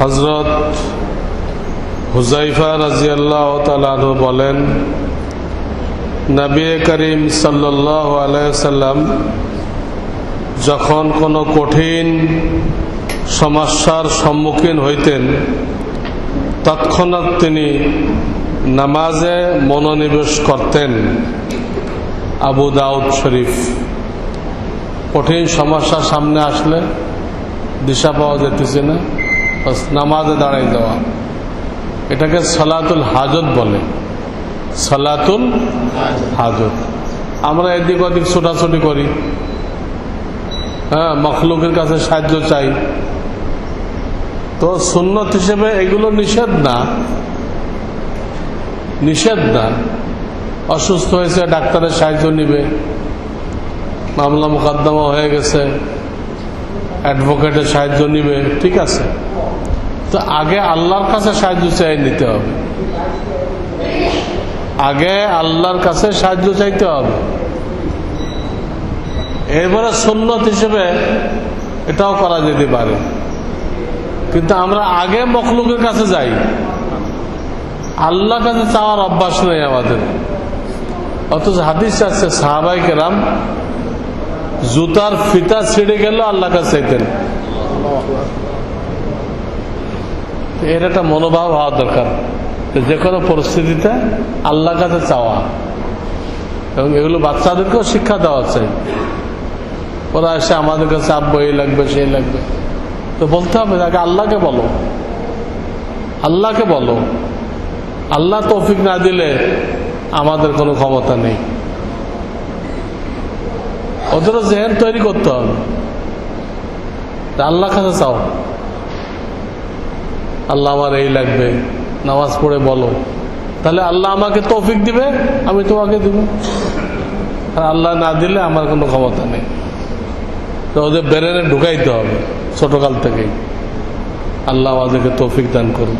হযরত হুযায়ফা রাদিয়াল্লাহু তাআলা আনহু বলেন, নবী করিম সাল্লাল্লাহু আলাইহি ওয়াসাল্লাম যখন কোনো কঠিন সমস্যার সম্মুখীন হইতেন তৎক্ষণাৎ তিনি নামাজে মনোনিবেশ করতেন। আবু দাউদ শরীফ। কঠিন সমস্যা সামনে আসলে দিশা পাওয়া যেতেছে না, বাস নামাজে দাঁড়াই যাওয়া, এটাকে সালাতুল হাজত বলে। সালাতুল হাজত। আমরা এদিক ওদিক ছোটাছুটি করি, মখলুকের কাছে সাহায্য চাই, তো সুন্নত হিসেবে এগুলো নিষেধ না, নিষেধ না। অসুস্থ হয়েছে, ডাক্তারের সাহায্য নিবে, মামলা মোকদ্দমা হয়ে গেছে, অ্যাডভোকেটের সাহায্য নিবে, ঠিক আছে। তো আগে আল্লাহর কাছে সাহায্য চাই নিতে হবে, আগে আল্লাহর কাছে সাহায্য চাইতে হবে। এরপরে সুন্নত হিসেবে এটাও করা যেতে পারে, কিন্তু আমরা আগে মখলুকের কাছে যাই, আল্লাহর কাছে চাওয়ার অভ্যাস নেই আমাদের। অথচ হাদিস আছে সাহাবায়ে কেরাম জুতার ফিতা ছিঁড়ে গেল আল্লাহর কাছে চাইতেন। এর একটা মনোভাব হওয়া দরকার, যে কোনো পরিস্থিতিতে আল্লাহর কাছে চাওয়া, এবং এগুলো বাচ্চাদেরকেও শিক্ষা দেওয়া চাই। ওরা এসে আমাদের কাছে আব্বু এই লাগবে সেই লাগবে, তো বলতে হবে আগে আল্লাহকে বলো, আল্লাহকে বলো। আল্লাহ তৌফিক না দিলে আমাদের কোনো ক্ষমতা নেই। ওদেরও জেহেন তৈরি করতে হবে, আল্লাহর কাছে চাও, আল্লাহ আমার এই লাগবে, নামাজ পড়ে বলো, তাহলে আল্লাহ আমাকে তৌফিক দিবে, আমি তোমাকে দিব। আর আল্লাহ না দিলে আমার কোনো ক্ষমতা নেই। তো ওদের ব্রেনে ঢুকাইতে হবে ছোটকাল থেকেই। আল্লাহ আমাদেরকে তৌফিক দান করুন।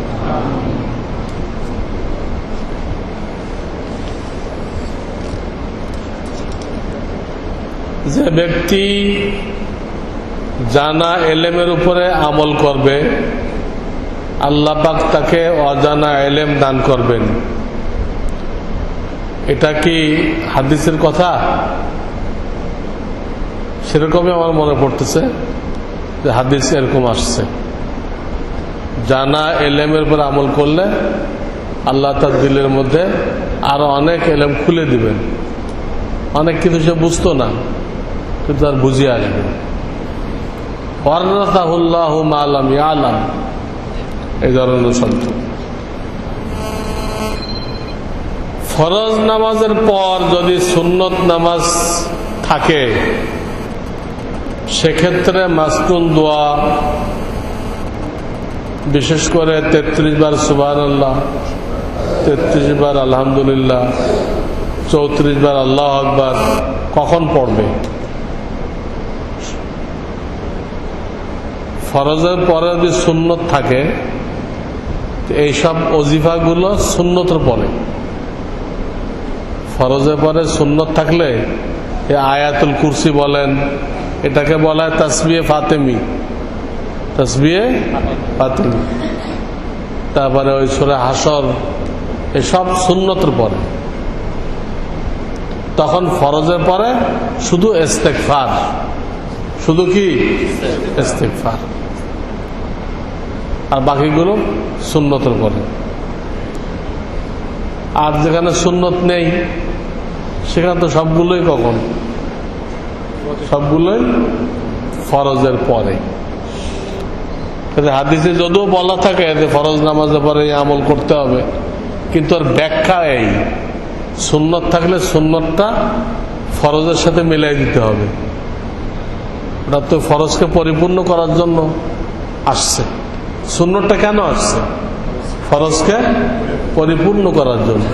যে ব্যক্তি জানা এলেমের উপরে আমল করবে, আল্লাহ পাক তাকে অজানা এলেম দান করবেন। এটা কি হাদিসের কথা? সেরকমই আমার মনে পড়তেছে যে হাদিস এরকম আসছে, জানা এলেমের উপর আমল করলে আল্লাহ তার দিলের মধ্যে আরো অনেক এলেম খুলে দিবেন। অনেক কিছু সে বুঝতো না, কিন্তু তার বুঝিয়ে আসবে। ওয়ারাসাহুল্লাহু মা লাম ইয়ালাম, এই ধরনের শব্দ। ফরজ নামাজের পর যদি সুন্নত নামাজ থাকে, সেক্ষেত্রে মাসনুন দোয়া, বিশেষ করে 33 বার সুবহানাল্লাহ, 33 বার আলহামদুলিল্লাহ, 34 বার আল্লাহু আকবার কখন পড়বে? ফরজের পরে যদি সুন্নত থাকে, এইসব ওজিফাগুলো সুন্নতের পরে। ফরজের পরে সুন্নত থাকলে এই আয়াতুল কুরসি বলেন, এটাকে বলা হয় তাসবিহে ফাতেমি, তাসবিহে ফাতেমি। তারপরে ওই সূরা হাসর, এসব সুন্নতের পরে। তখন ফরজের পরে শুধু ইস্তেগফার, শুধু কি ইস্তেগফার, আর বাকিগুলো সুন্নতের পরে। আর যেখানে সুন্নত নেই সেখানে তো সবগুলোই কখন? সবগুলোই ফরজের পরে। হাদিসে যদিও বলা থাকে যে ফরজ নামাজের পরে আমল করতে হবে, কিন্তু আর ব্যাখ্যা এই, সুন্নত থাকলে সুন্নতটা ফরজের সাথে মিলাই দিতে হবে। ওটা তো ফরজকে পরিপূর্ণ করার জন্য আসছে। সুন্নতটা কেন আসছে? ফরজকে পরিপূর্ণ করার জন্য।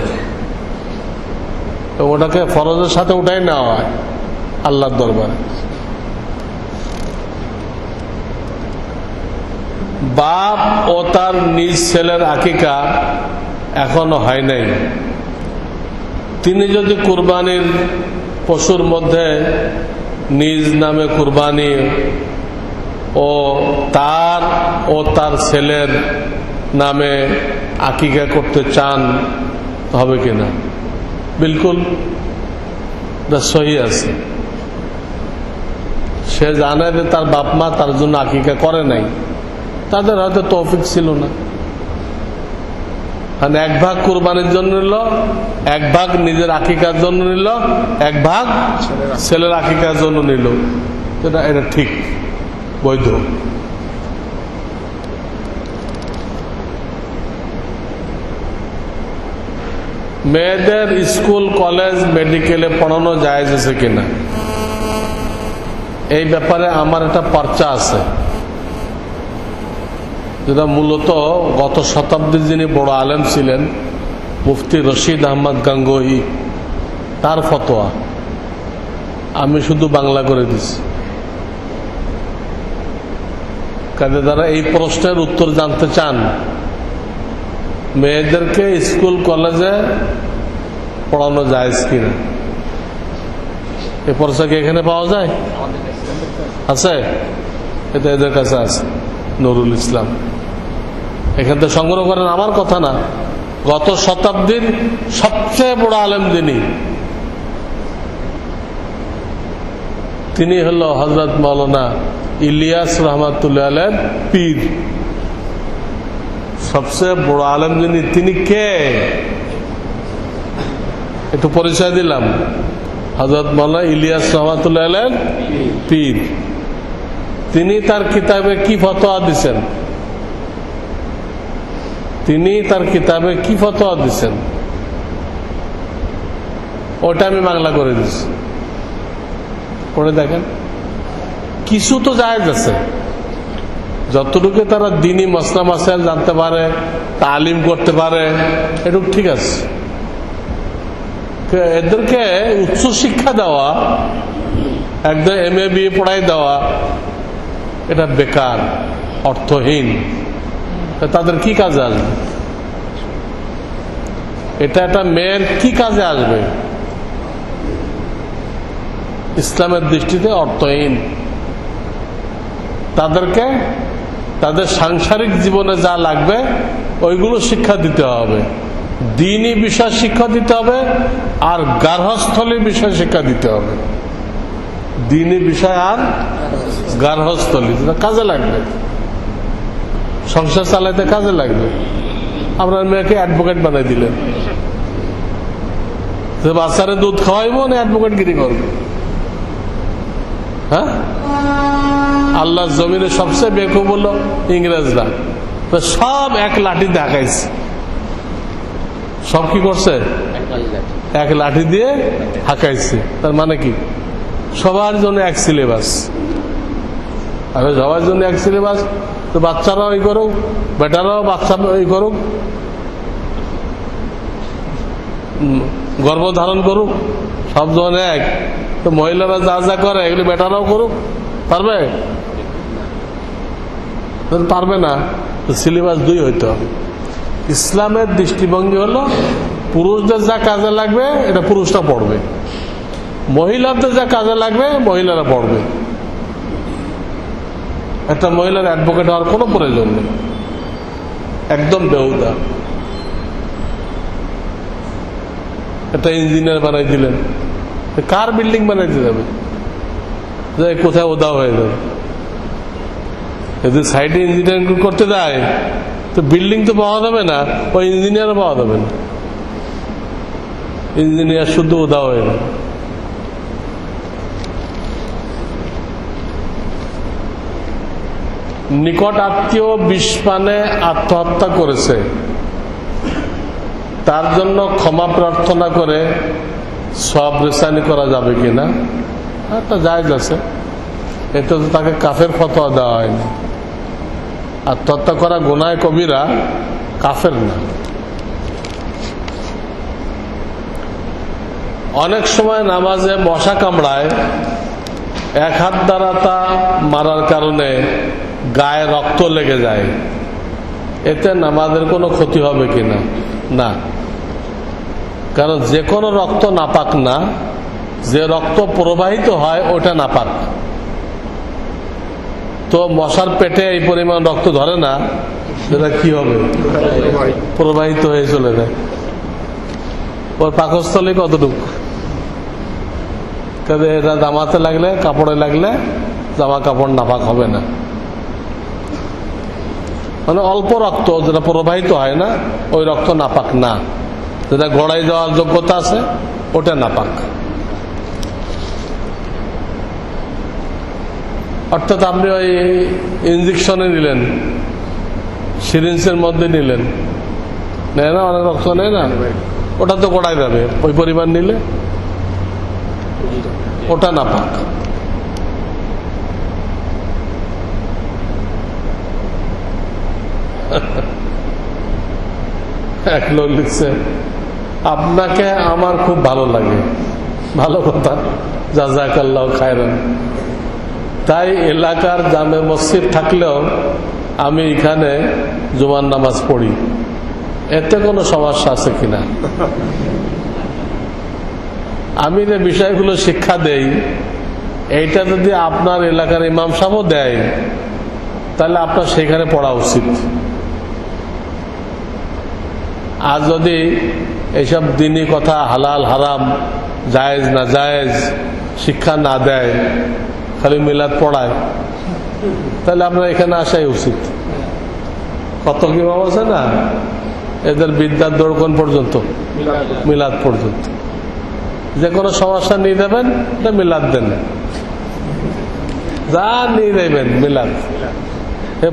তো ওটাকে ফরজের সাথে উঠাই নেওয়া হয় আল্লাহর দরবারে। বাপ ও তার নিজ ছেলের আকিকা এখনো হয় নাই, তিনি যদি কুরবানির পশুর মধ্যে নিজ নামে কুরবানি ও তার ও তার ছেলের নামে আকিকা করতে চান, হবে কিনা? বিলকুল সহি আছে। সে জানে যে তার বাপ মা তার জন্য আকিকা করে নাই, তাদের হয়তো তৌফিক ছিল না। মানে এক ভাগ কুরবানির জন্য নিল, এক ভাগ নিজের আকিকার জন্য নিল, এক ভাগ ছেলের আকিকার জন্য নিল। এটা ঠিক, বৈধ। মেয়েদের স্কুল কলেজ মেডিকেলে পড়ানো জায়েজ আছে কিনা, এই ব্যাপারে আমার একটা পর্চা আছে, যেটা মূলত গত শতাব্দীর যিনি বড় আলেম ছিলেন মুফতি রশিদ আহমদ গাঙ্গুহি, তার ফতোয়া। আমি শুধু বাংলা করে দিছি। কাজে যারা এই প্রশ্নের উত্তর জানতে চান, মেয়েদেরকে স্কুল কলেজে পড়ানো যায় কিনা, এই পর্চা কি এখানে পাওয়া যায়? আছে, এটা এদের কাছে আছে। নুরুল ইসলাম এখান থেকে সংগ্রহ করেন, আমার কথা না। গত শতাব্দীর সবচেয়ে বড় আলেম তিনি হল হযরত মাওলানা ইলিয়াস রহমাতুল্লাহ আলাইহির পীর। সবচেয়ে বড় আলেম তিনি কে, একটু পরিচয় দিলাম। হযরত মাওলানা ইলিয়াস রহমাতুল্লাহ আলাইহির পীর। তিনি তার কিতাবে কি ফতোয়া দিচ্ছেন, ওটা আমি বাংলা করে দিচ্ছি, পড়ে দেখেন। কিছু তো জায়েজ আছে, যতটুকু তারা দ্বীনি মাসলা মাসাইল জানতে পারে, তালিম করতে পারে, এটুকু ঠিক আছে। এদেরকে উচ্চ শিক্ষা দেওয়া, একদম MA BA পড়াই দেওয়া, এটা বেকার, অর্থহীন। তাদের কি কাজে আসবে? এটা একটা মেয়ের কি কাজে আসবে? ইসলামের দৃষ্টিতে অর্থহীন। তাদেরকে তাদের সাংসারিক জীবনে যা লাগবে ওইগুলো শিক্ষা দিতে হবে, দ্বীনি বিষয় শিক্ষা দিতে হবে, আর গার্হস্থলী বিষয় শিক্ষা দিতে হবে। দ্বীনি বিষয় আর গার্হস্থলী কাজে লাগবে, সংসার চালাইতে কাজে লাগবে। আপনার মেয়েকে অ্যাডভোকেট বানাই দিলেন, বাচ্চারে দুধ খাওয়াইবো না অ্যাডভোকেট গিরি করবে? হ্যাঁ, আল্লাহ জমিনে সবচেয়ে বেকুব বললো ইংরেজরা। সব এক লাঠি দেখাইছে, সব কি করছে? এক লাঠি দিয়ে হাঁকাইছে। তার মানে কি? সবার জন্য এক সিলেবাস। আরে সবার জন্য এক সিলেবাস, তো বাচ্চারাও এই করুক, বেটারাও বাচ্চা এই করুক, গর্ভধারণ করুক, সব জন এক। তো মহিলারা যা যা করে এগুলি বেটারাও করুক, পারবে? পারবে না। তো সিলেবাস 2 হইতে হবে। ইসলামের দৃষ্টিভঙ্গি হলো পুরুষদের যা কাজে লাগবে এটা পুরুষরা পড়বে, মহিলাদের যা কাজে লাগবে মহিলারা পড়বে। একটা মহিলার অ্যাডভোকেট হওয়ার কোনো প্রয়োজন নেই, একদম বেহুদা। একটা ইঞ্জিনিয়ার বানাই দিলেন, কার বিল্ডিং বানাইতে যাবে? কোথায় ওদা হয়ে যাবে। যদি সাইডে ইঞ্জিনিয়ারিং করতে যায় তো বিল্ডিং তো পাওয়া যাবে না, ওই ইঞ্জিনিয়ারও পাওয়া যাবে না। ইঞ্জিনিয়ার শুধু ওদা হয়ে যাবে। নিকট আত্মীয় বিষপানে আত্মহত্যা করেছে, তার জন্য ক্ষমা প্রার্থনা করে সওয়াব রেসানি করা যাবে কিনা? একটা জায়েজ আছে। এটা তো তাকে কাফের ফতোয়া দেওয়া হয়নি। আত্মহত্যা করা গুনাহ কবিরা, কাফের না। অনেক সময় নামাজে মশা কামড়ায়, এক হাত দ্বারা তা মারার কারণে গায়ে রক্ত লেগে যায়, এতে নামাজের কোনো ক্ষতি হবে কিনা? না, কারণ যে কোনো রক্ত নাপাক না, যে রক্ত প্রবাহিত হয় ওটা নাপাক। তো মশার পেটে এই পরিমাণ রক্ত ধরে না, যেটা কি হবে, প্রবাহিত হয়ে চলে যায়। ওর পাকস্থলী কতটুকু, এটা জামাতে লাগলে, কাপড়ে লাগলে জামা কাপড় নাপাক হবে না। মানে অল্প রক্ত যেটা প্রবাহিত হয় না, ওই রক্ত নাপাক না। যেটা গড়াই দেওয়ার যোগ্যতা আছে ওটা নাপাক। অর্থাৎ আপনি ওই ইঞ্জেকশনে নিলেন, সিরিঞ্জের মধ্যে নিলেন, নেয় না, অনেক রক্ত নেয় না, ওটা তো গড়াই যাবে। ওই পরিমাণ নিলে ওটা নাপাক। এক লোক লিখছে, আপনাকে আমার খুব ভালো লাগে। ভালো কথা, জাযাকাল্লাহু খায়রান। তাই এলাকার জামে মসজিদ থাকলেও আমি এখানে জুমার নামাজ পড়ি, এতে কোনো সমস্যা আছে কিনা? আমি যে বিষয়গুলো শিক্ষা দেই, এইটা যদি আপনার এলাকার ইমাম সাহেবও দেয়, তাহলে আপনার সেখানে পড়া উচিত। আর যদি এইসব দিনী কথা, হালাল হারাম, জায়েজ না জায়েজ শিক্ষা না দেয়, খালি মিলাদ পড়ায়, তাহলে আপনার এখানে আসাই উচিত। কত কি ইমাম আছে না, এদের বিদ্যার দৌড় কোন পর্যন্ত? মিলাদ পর্যন্ত। যে কোনো সমস্যা নিয়ে দেবেন, এটা মিলাদ দেন, যা নিয়ে দেবেন মিলাদ,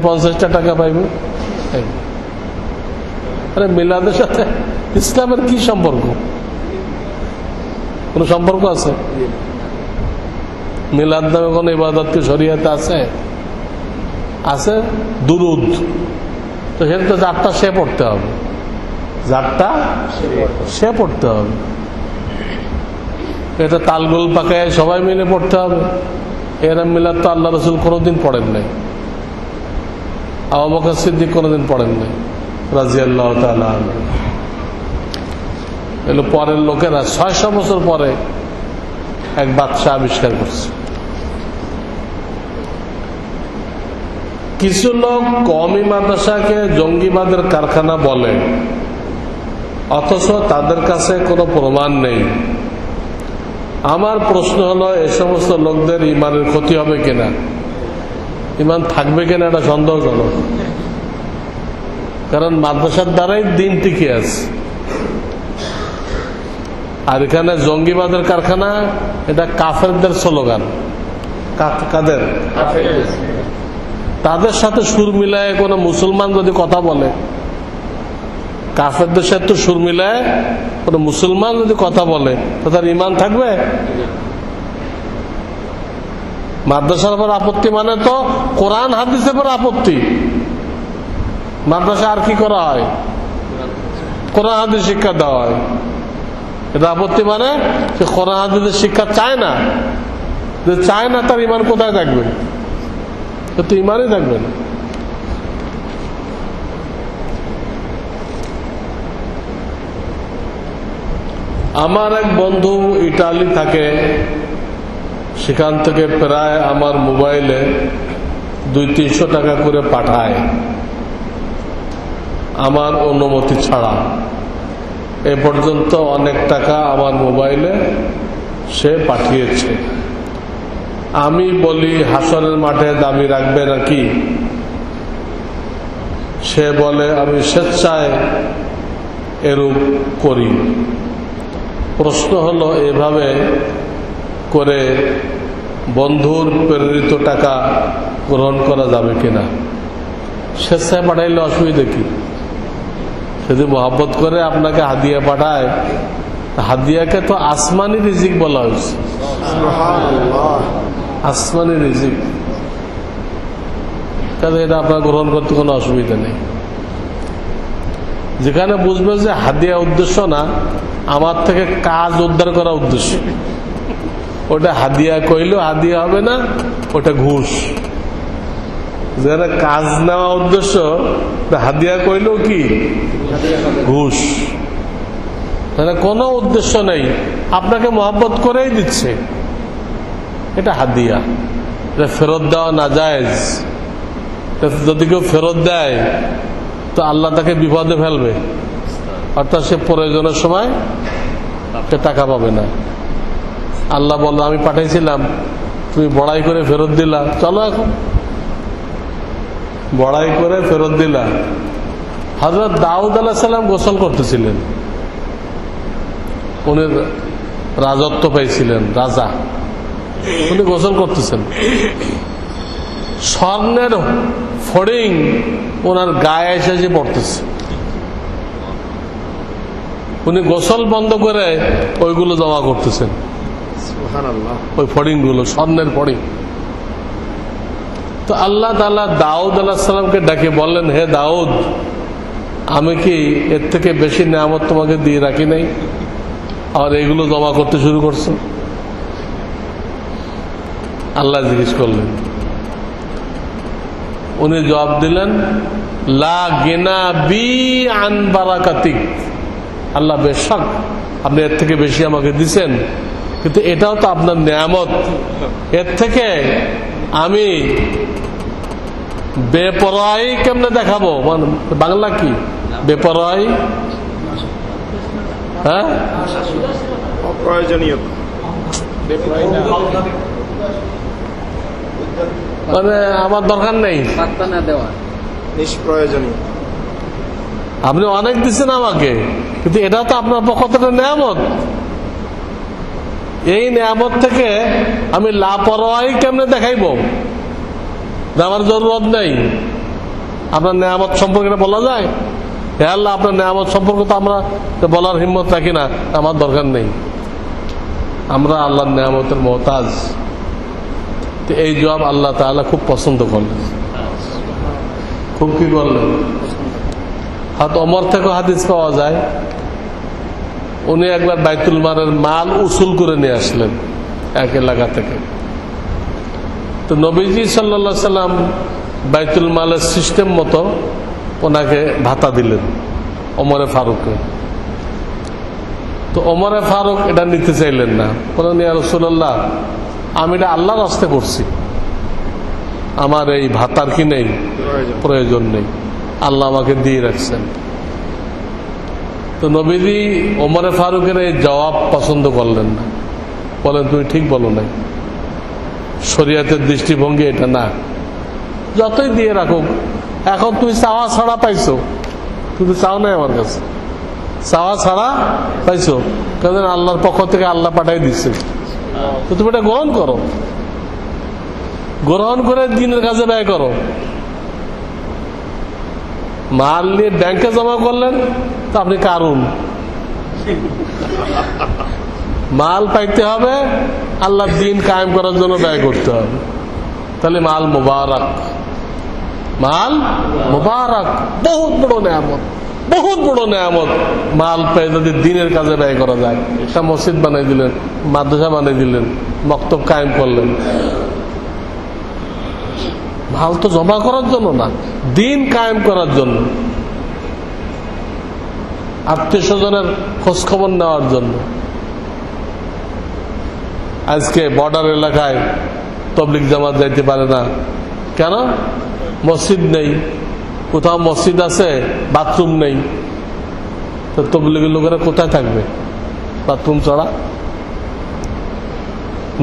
50টা টাকা পাইবে। আরে মিলাদের সাথে ইসলামের কি সম্পর্ক? কোন সম্পর্ক আছে? মিলাদ নামে কোন ইবাদত কি শরীয়তে আছে? আছে দুরুদ। তো সেটা তো যারটা সে পড়তে হবে, যারটা সে পড়তে হবে। এটা তালগোল পাকায় সবাই মিলে পড়তে হবে। এরা মিলাদ তো আল্লাহ রসুল কোনোদিন পড়েন নাই, আবু বকর সিদ্দিক কোনোদিন পড়েন নাই রাদিয়াল্লাহু তাআলা আনহু। এগুলো পরের লোকেরা 600 বছর পরে এক বাদশা আবিষ্কার করছে। কিছু লোক কওমি মাদ্রাসাকে জঙ্গিবাদের কারখানা বলে, অথচ তাদের কাছে কোনো প্রমাণ নেই। আমার প্রশ্ন হলো, এই সমস্ত লোকদের ইমানের ক্ষতি হবে কিনা, ইমান থাকবে কিনা, এটা সন্দেহজনক। কারণ মাদ্রাসার দ্বারাই দিন টিকে আছে। আর এখানে জঙ্গিবাদের কারখানা, এটা কাফেরদের স্লোগান। কাদের? তাদের সাথে সুর মিলায় কোন মুসলমান যদি কথা বলে, কাফেরদের সাথে সুর মিলায় কোন মুসলমান যদি কথা বলে, তো তার ইমান থাকবে? মাদ্রাসার উপর আপত্তি মানে তো কোরআন হাদিসের উপর আপত্তি। মাদ্রাসা আর কি করা হয়? কোরআন হাদিস শিক্ষা দেওয়া হয়। এটা আপত্তি মানে সে কোরআন হাদিসের শিক্ষা চায় না। যে চায় না, তার ইমান কোথায় থাকবে? তো ইমানই থাকবে না। আমার এক বন্ধু ইটালি থাকে, সেখান থেকে প্রায় আমার মোবাইলে 200-300 টাকা করে পাঠায় আমার অনুমতি ছাড়া। এ পর্যন্ত অনেক টাকা আমার মোবাইলে সে পাঠিয়েছে। আমি বলি, হাসরের মাঠে দাবি রাখবে নাকি? সে বলে, আমি স্বেচ্ছায় এরূপ করি। প্রশ্ন হলো, এভাবে করে বন্ধুর প্রেরিত টাকা গ্রহণ করা যাবে কিনা? স্বেচ্ছায় পাঠাইলে অসুবিধা কি? যদি মহব্বত করে আপনাকে হাদিয়া পাঠায়, হাদিয়াকে তো আসমানি রিজিক বলা হয়েছে। আসমানি রিজিক, তাহলে এটা আপনার গ্রহণ করতে কোনো অসুবিধা নেই। যেখানে বুঝবে যে হাদিয়া উদ্দেশ্য না, আমার থেকে কাজ উদ্ধার করা উদ্দেশ্য, ওটা হাদিয়া কইলেও হাদিয়া হবে না, ওটা ঘুষ। যারা কাজ নেওয়া উদ্দেশ্য, হাদিয়া কইলেও কি ঘুষ। মানে কোনো উদ্দেশ্য নেই, আপনাকে মহব্বত করেই দিচ্ছে, এটা হাদিয়া। ফেরত দেওয়া নাজায়েজ। যদি কেউ ফেরত দেয় তো আল্লাহ তাকে বিপদে ফেলবে, অর্থাৎ সে প্রয়োজনের সময় সে টাকা পাবে না। আল্লাহ বলল আমি পাঠাইছিলাম, তুমি বড়াই করে ফেরত দিলা, চলো এখন বড়াই করে ফেরত দিলা। হযরত দাউদ আলাইহিস সালাম গোসল করতেছিলেন, উনি রাজত্ব পাইছিলেন, রাজা, উনি গোসল করতেছেন, স্বর্ণের ফড়িং ওনার গায়ে এসে পড়তেছে। উনি গোসল বন্ধ করে ওইগুলো জমা করতেছেন, ওই ফড়িং গুলো, স্বর্ণের ফড়িং। তো আল্লাহ তাআলা দাউদ আলাইহিস সালামকে ডাকে বললেন, হে দাউদ, আমি কি এর থেকে বেশি নিয়ামত তোমাকে দিয়ে রাখি নাই, আর এগুলো জমা করতে শুরু করছো? আল্লাহ জিজ্ঞেস করলেন, উনি জবাব দিলেন, লা গিনা বি আন বারাকাতিক। আল্লাহ বেশক আপনি এর থেকে বেশি আমাকে দিছেন, কিন্তু এটাও তো আপনার নিয়ামত, এর থেকে আমি বেপরোয়াই কেমনে দেখাবো? মানে বাংলা কি বেপরোয়াই? হ্যাঁ, মানে আমার দরকার নেই, আপনি অনেক দিচ্ছেন আমাকে, কিন্তু এটা তো আপনার পক্ষ থেকে নিয়ামত। এই নিয়ামত থেকে আমি লাপরোয়াই কেমনে দেখাইব? আমার জরুরত নেই। আপনার নিয়ামত সম্পর্কে বলা যায়, হে আল্লাহ আপনার নিয়ামত সম্পর্কে তো আমরা বলার হিম্মত রাখি না, আমার দরকার নেই, আমরা আল্লাহর নিয়ামতের মুহতাজ। এই জবাব আল্লাহ তাআলা খুব পছন্দ করলেন, খুব কি করলেন। হয়তো ওমর থেকে হাদিস পাওয়া যায়, উনি একবার বাইতুল মালের মাল উসুল করে নিয়ে আসলেন এক এলাকা থেকে। তো নবীজি সাল্লাল্লাহু আলাইহি সাল্লাম বাইতুল মালের সিস্টেম মতো ওনাকে ভাতা দিলেন, ওমরে ফারুককে। তো ওমরে ফারুক এটা নিতে চাইলেন না, বললেন, ইয়া রাসূলুল্লাহ, আমি এটা আল্লাহর রাস্তায় করছি, আমার এই ভাতার কি নেই, প্রয়োজন নেই, আল্লাহ আমাকে দিয়ে রাখছেন। তো নবীজি ওমরে ফারুকের এই জবাব পছন্দ করলেন না, বলেন তুমি ঠিক বলো নাই, শরীয়তের দৃষ্টিভঙ্গি এটা না, যতই দিয়ে রাখুক, এখন তুমি চাওয়া ছাড়া পাইছো, তুমি চাও নাই আমার কাছে, চাওয়া ছাড়া পাইছো, কারণ আল্লাহর পক্ষ থেকে আল্লাহ পাঠাই দিচ্ছে, তো তুমি এটা গ্রহণ করো, গ্রহণ করে দিনের কাজে ব্যয় করো। মাল নিয়ে ব্যাংকে জমা করলেন তো আপনি কারুন, মাল পাইতে হবে, আল্লাহর দিন কায়েম করার জন্য ব্যয় করতে হবে, তাহলে মাল মুবারক, মাল মুবারক, বহুত বড় নিয়ামত, বহুত বড় নিয়ামত। মাল পেয়ে যদি দিনের কাজে ব্যয় করা যায়, একটা মসজিদ বানাই দিলেন, মাদ্রাসা বানাই দিলেন, মক্তব কায়েম করলেন, মাল তো জমা করার জন্য না, দিন কায়েম করার জন্য, আত্মীয় স্বজনের খোঁজ খবর নেওয়ার জন্য। আজকে বর্ডার এলাকায় তবলিগ জামাত যাইতে পারে না কেন? মসজিদ নেই, কোথাও মসজিদ আছে বাথরুম নেই, তো তবলিগের লোকেরা কোথায় থাকবে বাথরুম ছাড়া?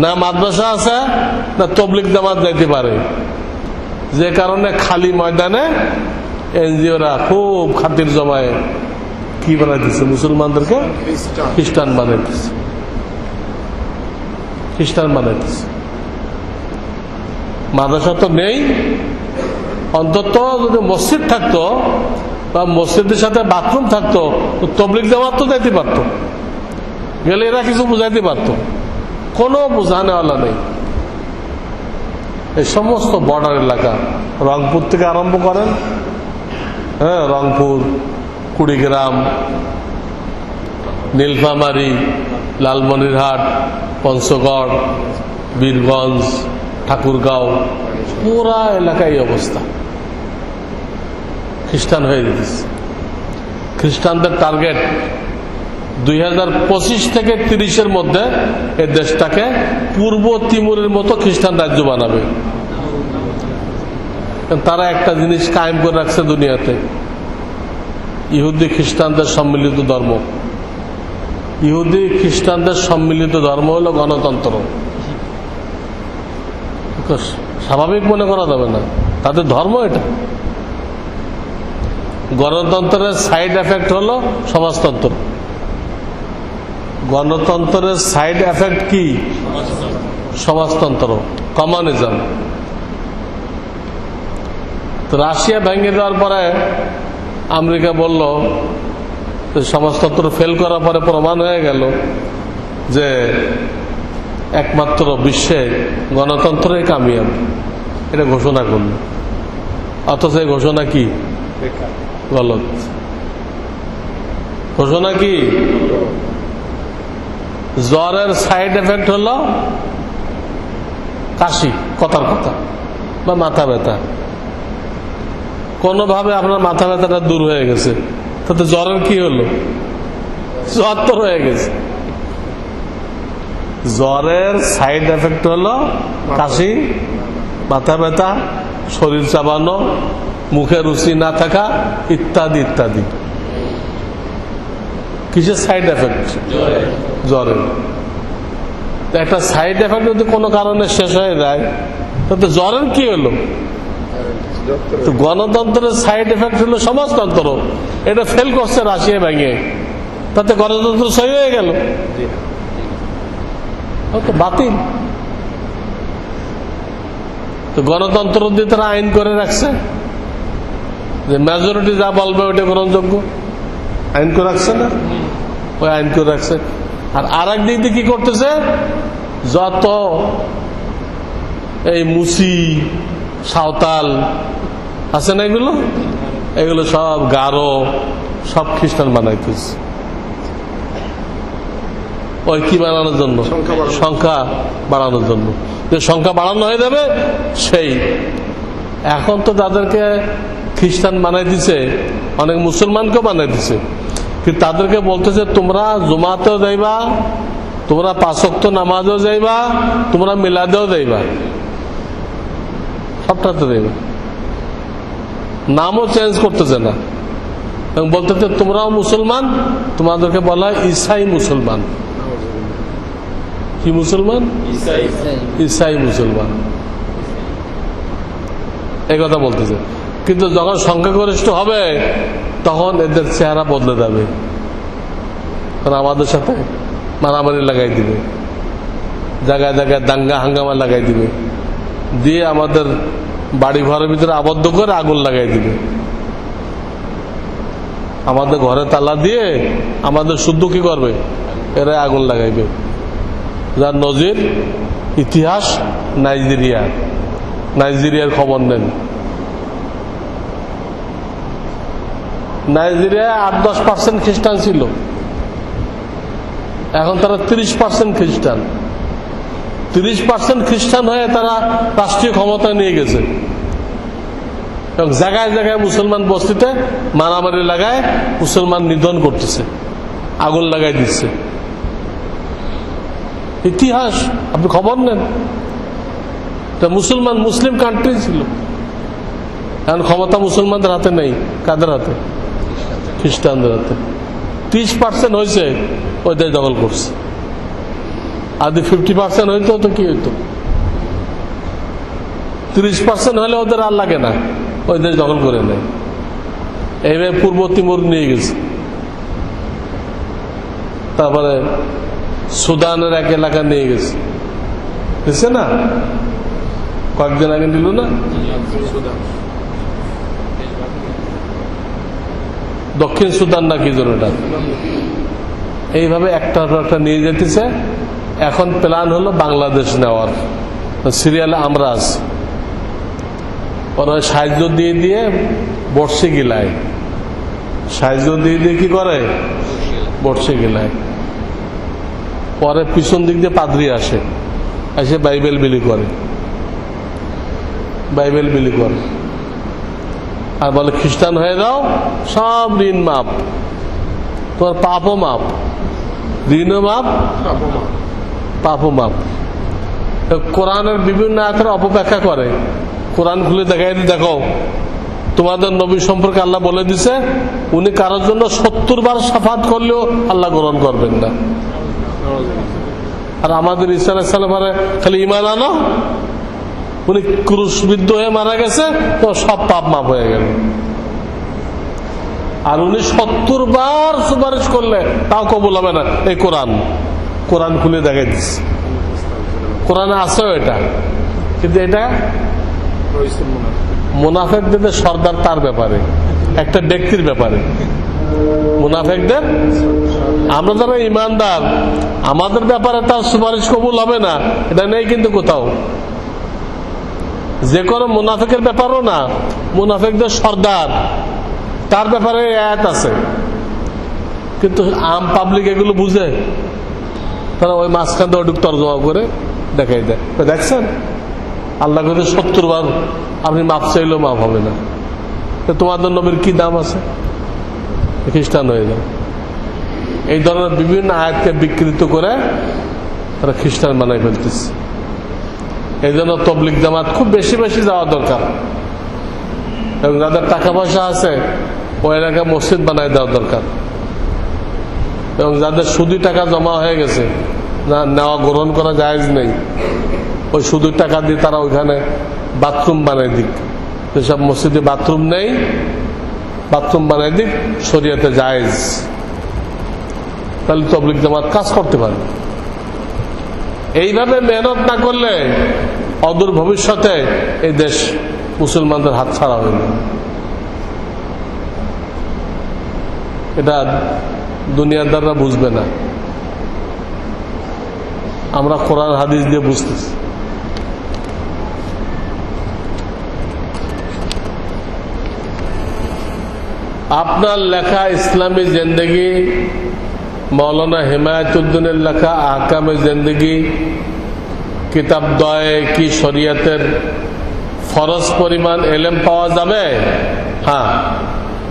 না মাদ্রাসা আছে না তবলিগ জামাত যাইতে পারে, যে কারণে খালি ময়দানে এনজিওরা খুব খাতির জমায় কি বানাইতেছে, মুসলমানদেরকে খ্রিস্টান বানাইতেছে, খ্রিস্টান বানাইতেছে। মাদ্রাসা তো নেই, অন্তত যদি মসজিদ থাকতো বা মসজিদের সাথে বাথরুম থাকতো তো তবলিগ জামাত তো যাইতে পারতো, গেলে এরা কিছু বুঝাইতে পারতো, কোনো বোঝানেওয়ালা নেই। এই সমস্ত বর্ডার এলাকা, রংপুর থেকে আরম্ভ করেন, হ্যাঁ, রংপুর, কুড়িগ্রাম, নীলফামারী, লালমনিরহাট, পঞ্চগড়, বীরগঞ্জ, ঠাকুরগাঁও, পুরা এলাকায় অবস্থা, খ্রিস্টান হয়ে যেতেছে। খ্রিস্টানদের টার্গেট 2025 থেকে 30-এর মধ্যে এই দেশটাকে পূর্ব তিমুরের মতো খ্রিস্টান রাজ্য বানাবে। তারা একটা জিনিস কায়েম করে রাখছে দুনিয়াতে, ইহুদি খ্রিস্টানদের সম্মিলিত ধর্ম। ইহুদি খ্রিস্টানদের সম্মিলিত ধর্ম হলো গণতন্ত্র। স্বাভাবিক মনে করা যাবে না, তাদের ধর্ম এটা। গণতন্ত্রের সাইড এফেক্ট হলো সমাজতন্ত্র। গণতন্ত্রের সাইড এফেক্ট কি? সমাজতন্ত্র, কমিউনিজম। তো রাশিয়া ভেঙে দেওয়ার পরে আমেরিকা বলল, সমাজতন্ত্র ফেল করার পরে প্রমাণ হয়ে গেল যে একমাত্র বিশ্বে গণতন্ত্রই কামিয়াব, এটা ঘোষণা করল। অথচ এই ঘোষণা কি? গলত ঘোষণা। কি? জ্বরের সাইড এফেক্ট হলো কাশি, কথার কথা, বা মাথা ব্যথা। কোনোভাবে আপনার মাথা ব্যথাটা দূর হয়ে গেছে, তাতে জ্বরের কি হলো? জ্বর তো হয়ে গেছে। জ্বরের সাইড এফেক্ট হলো কাশি, মাথা ব্যথা, শরীর চাবানো, মুখে রুচি না থাকা, ইত্যাদি ইত্যাদি। কিসের সাইড এফেক্ট? জ্বরের। একটা সাইড এফেক্ট যদি কোনো কারণে শেষ হয়ে যায়, তাতে জ্বরের কি হলো? তো গণতন্ত্রের সাইড এফেক্ট হলো সমাজতন্ত্র। এটা ফেল করছে রাশিয়া ভেঙে, তাতে গণতন্ত্র সহি হয়ে গেল, বাতিল। তো গণতন্ত্র দিয়ে তারা আইন করে রাখছে যে মেজরিটি যা বলবে ওটা গ্রহণযোগ্য। আইন করে রাখছে না? ওই আইন করে রাখছে। আর আরেক দিক দিয়ে কি করতেছে? যত এই মুসি, সাঁওতাল আছে না, এগুলো সব গারো, সব খ্রিস্টান বানাইতেছে। ওই কি বাড়ানোর জন্য? সংখ্যা বাড়ানোর জন্য। যে সংখ্যা বাড়ানো হয়ে যাবে সেই। এখন তো তাদেরকে খ্রিস্টান বানাই দিছে, অনেক মুসলমানকেও বানাই দিছে, কিন্তু তাদেরকে বলতেছে তোমরা জুমাতেও যাইবা, তোমরা 5 ওয়াক্ত নামাজেও যাইবা, তোমরা মিলাদেও যাইবা, সবটাতে যাইবা। নামও চেঞ্জ করতেছে না, এবং বলতেছে তোমরাও মুসলমান, তোমাদেরকে বলা হয় ঈসাই মুসলমান। কি মুসলমান? ঈসাই মুসলমান, এই কথা বলতেছে। কিন্তু যখন সংখ্যাগরিষ্ঠ হবে তখন এদের চেহারা বদলে যাবে, কারণ আমাদের সাথে মারামারি লাগাই দিবে, জায়গায় জায়গায় দাঙ্গা হাঙ্গামা লাগাই দিবে, দিয়ে আমাদের বাড়ি ঘরের ভিতরে আবদ্ধ করে আগুন লাগাই দিবে, আমাদের ঘরে তালা দিয়ে আমাদের শুদ্ধ কি করবে? এরা আগুন লাগাইবে। যার নজির ইতিহাস নাইজেরিয়ার খবর নেন। নাইজেরিয়ায় 8-10% খ্রিস্টান ছিল, এখন তারা 30% খ্রিস্টান। 30% খ্রিস্টান হয়ে তারা রাষ্ট্রীয় ক্ষমতা নিয়ে গেছে, এবং জায়গায় জায়গায় মুসলমান বস্তিতে মারামারি লাগায় মুসলমান নিধন করতেছে, আগুন লাগাই দিচ্ছে। ইতিহাস, আপনি খবর নেন। মুসলিম কান্ট্রি ছিল, এখন ক্ষমতা মুসলমানদের হাতে নেই। কাদের হাতে? খ্রিস্টানদের হাতে। 30% হয়েছে, ওই দেশ দখল করছে। আর 50% হইতো তো কি হইতো? 30% হলে ওদের আর লাগে না, ওই দেশ দখল করে নেয়। এইভাবে পূর্ব তিমুর নিয়ে গেছে। তারপরে সুদানের এক এলাকা নিয়ে গেছে, বুঝছে না? কয়েকদিন আগে নিল না? দক্ষিণ সুদান না কি জন্য এটা। এইভাবে একটা নিয়ে যেতেছে। এখন প্ল্যান হলো বাংলাদেশ নেওয়ার। সিরিয়ালে আমরা আছি। ওরা সাহায্য দিয়ে দিয়ে বর্ষে গিলায়, সাহায্য দিয়ে দিয়ে কি করে? বর্ষে গিলায়। পরে পিছন দিক দিয়ে পাদ্রী আসে, এসে বাইবেল বিলি করে, আর বলে খ্রিস্টান হয়ে যাও, সব ঋণ মাপ। তোমার পাপও মাপ, ঋণও মাপ, পাপও মাপ। কোরআনের বিভিন্ন আয়াতের অপব্যাখ্যা করে। কোরআন খুলে দেখাই, দেখো তোমাদের নবী সম্পর্কে আল্লাহ বলে দিছে উনি কারোর জন্য 70 বার শাফাত করলেও আল্লাহ গ্রহণ করবেন না। আর আমাদের ঈসা আলাইহিস সালাম খালি ঈমান আনো, উনি ক্রুশবিদ্ধ হয়ে মারা গেছে, তো সব পাপ মাপ হয়ে গেল। আর উনি 70 বার সুপারিশ করলে তাও কবুল হবে না। এই কোরআন খুলে দেখাই দিচ্ছে, কোরআনে আছেও এটা। কিন্তু এটা মুনাফিকদের সর্দার তার ব্যাপারে, একটা ব্যক্তির ব্যাপারে। মুনাফিকদের, আমরা যারা ইমানদার আমাদের ব্যাপারে তার সুপারিশ কবুল হবে না, এটা নেই কিন্তু কোথাও। যে কোনো মুনাফিকের ব্যাপারও না, মুনাফিকদের সর্দার তার ব্যাপারে আয়াত আছে, কিন্তু আম পাবলিক এগুলো বুঝে, তারা ওই মাঝখান দিয়ে ওটুক তর্জমা করে দেখাই দেয়। দেখছেন আল্লাহ কাছে 70 বার আপনি মাপ চাইলেও মাপ হবে না। তোমাদের নবীর কি দাম আছে? খ্রিস্টান হয়ে যায়। এই ধরনের বিভিন্ন আয়াতকে বিকৃত করে তারা খ্রিস্টান বানাই ফেলতেছে। এই জন্য তবলিগ জামাত খুব বেশি বেশি যাওয়া দরকার, এবং যাদের টাকা পয়সা আছে ওই এলাকায় মসজিদ বানাই দেওয়া দরকার, এবং যাদের সুদি টাকা জমা হয়ে গেছে, না নেওয়া গ্রহণ করা জায়েজ নেই, ওই সুদের টাকা দিয়ে তারা ওইখানে বাথরুম বানাই দিক। যেসব মসজিদে বাথরুম নেই, বাথরুম বানাই দিক, শরিয়াতে জায়েজ। তাহলে তাবলীগ জামাত কাজ করতে পারে। এইভাবে মেহনত না করলে অদূর ভবিষ্যতে এই দেশ মুসলমানদের হাত ছাড়া হয়ে যাবে। এটা দুনিয়াদাররা বুঝবে না, আমরা কোরআন হাদিস দিয়ে বুঝতেছি। আপনার লেখা ইসলামী জিন্দেগি, মৌলানা হিমায়তুদ্দিনের লেখা আহকামে জিন্দেগি, কিতাব দয়ে কি শরিয়তের ফরজ পরিমাণ এলেম পাওয়া যাবে? হ্যাঁ,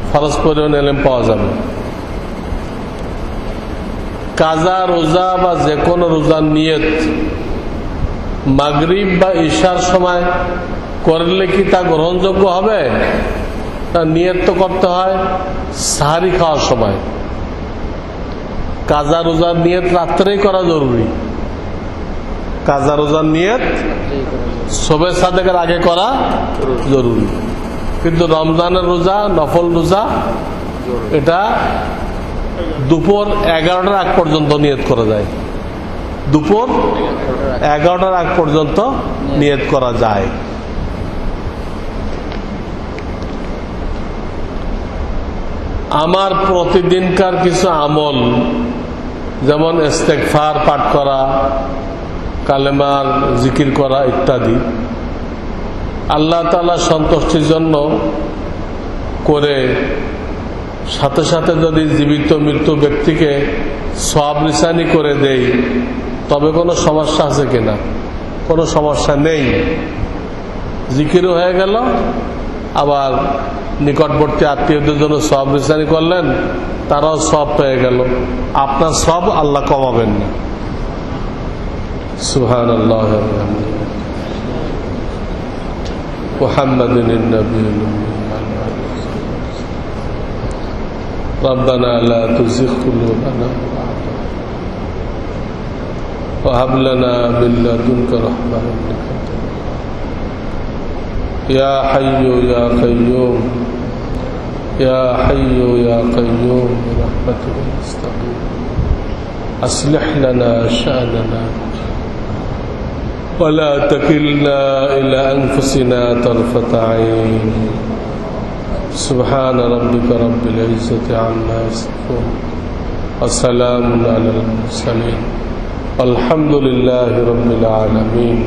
ফরজ পরিমাণ এলেম পাওয়া যাবে। কাজা রোজা বা যে কোনো রোজার নিয়ত মাগরিব বা ঈশার সময় করলে কি তা গ্রহণযোগ্য হবে? তার নিয়ত তো করতে হয় সাহারি খাওয়ার সময়। কাজা রোজার নিয়ত রাত্রেই করা জরুরি। কাজা রোজার নিয়ত শবে সাদেকের আগে করা জরুরি, কিন্তু রমজানের রোজা, নফল রোজা, এটা দুপুর 11টার আগ পর্যন্ত নিয়ত করা যায়। দুপুর 11টার আগ পর্যন্ত নিয়ত করা যায়। আমার প্রতিদিনকার কিছু আমল, যেমন ইস্তেগফার পাঠ করা, কালেমার জিকির করা ইত্যাদি, আল্লাহ তাআলা সন্তুষ্টির জন্য করে সাথে সাথে যদি জীবিত মৃত্যু ব্যক্তিকে সওয়াব নিশানি করে দেই, তবে কোনো সমস্যা আছে কিনা? কোনো সমস্যা নেই। জিকিরও হয়ে গেল, আবার নিকটবর্তী আত্মীয়দের জন্য সওয়াব নিশানি করলেন, তারাও সওয়াব পেয়ে গেল। আপনার সওয়াব আল্লাহ কমাবেন না। সুবহানাল্লাহ মুহাম্মাদুন নবিয়্যুল ربنا لا تزغ قلوبنا وهب لنا من لدنك رحمة يا حي يا قيوم يا حي يا قيوم برحمتك نستغيث أصلح لنا شأننا ولا تكلنا إلى أنفسنا طرفة عين سبحان ربك رب العزة عما يصفون وسلام على المرسلين والحمد لله رب العالمين.